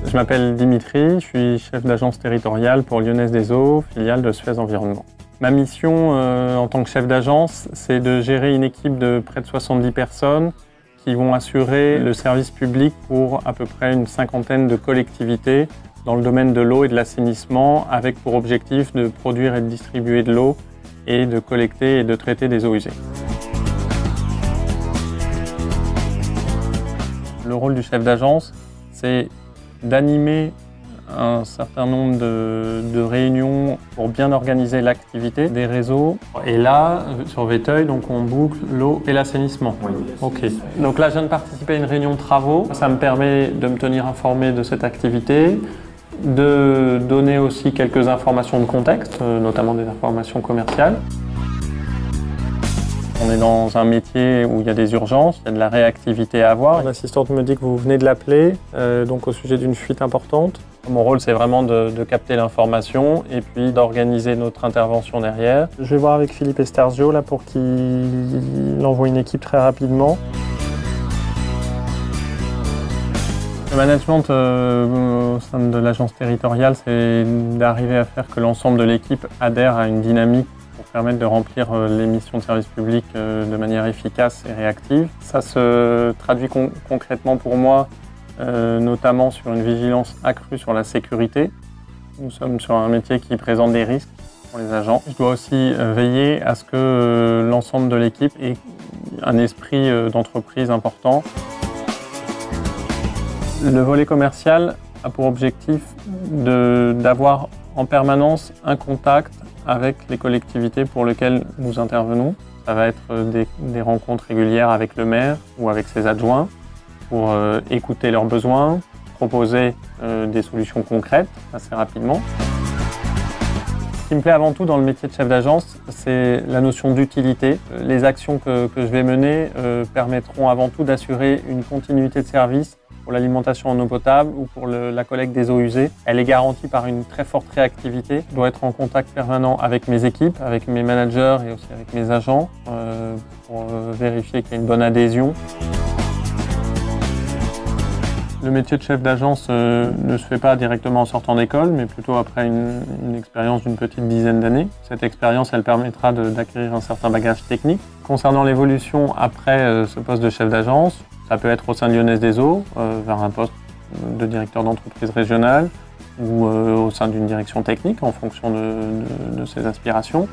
Je m'appelle Dimitri, je suis chef d'agence territoriale pour Lyonnaise des Eaux, filiale de Suez Environnement. Ma mission en tant que chef d'agence, c'est de gérer une équipe de près de 70 personnes qui vont assurer le service public pour à peu près une cinquantaine de collectivités dans le domaine de l'eau et de l'assainissement, avec pour objectif de produire et de distribuer de l'eau et de collecter et de traiter des eaux usées. Le rôle du chef d'agence, c'est d'animer un certain nombre de réunions pour bien organiser l'activité des réseaux. Et là, sur Véteuil, donc on boucle l'eau et l'assainissement. Oui. Ok. Donc là, je viens de participer à une réunion de travaux. Ça me permet de me tenir informé de cette activité, de donner aussi quelques informations de contexte, notamment des informations commerciales. On est dans un métier où il y a des urgences, il y a de la réactivité à avoir. L'assistante me dit que vous venez de l'appeler, donc au sujet d'une fuite importante. Mon rôle, c'est vraiment de capter l'information et puis d'organiser notre intervention derrière. Je vais voir avec Philippe Estarzio là, pour qu'il envoie une équipe très rapidement. Le management au sein de l'agence territoriale, c'est d'arriver à faire que l'ensemble de l'équipe adhère à une dynamique pour permettre de remplir les missions de service public de manière efficace et réactive. Ça se traduit concrètement pour moi, notamment sur une vigilance accrue sur la sécurité. Nous sommes sur un métier qui présente des risques pour les agents. Je dois aussi veiller à ce que l'ensemble de l'équipe ait un esprit d'entreprise important. Le volet commercial a pour objectif d'avoir en permanence un contact avec les collectivités pour lesquelles nous intervenons. Ça va être des rencontres régulières avec le maire ou avec ses adjoints pour écouter leurs besoins, proposer des solutions concrètes assez rapidement. Ce qui me plaît avant tout dans le métier de chef d'agence, c'est la notion d'utilité. Les actions que je vais mener permettront avant tout d'assurer une continuité de service pour l'alimentation en eau potable ou pour la collecte des eaux usées. Elle est garantie par une très forte réactivité. Je dois être en contact permanent avec mes équipes, avec mes managers et aussi avec mes agents pour vérifier qu'il y a une bonne adhésion. Le métier de chef d'agence ne se fait pas directement en sortant d'école, mais plutôt après une expérience d'une petite dizaine d'années. Cette expérience, elle permettra d'acquérir un certain bagage technique. Concernant l'évolution après ce poste de chef d'agence, ça peut être au sein de Lyonnaise des Eaux, vers un poste de directeur d'entreprise régionale ou au sein d'une direction technique en fonction de ses aspirations.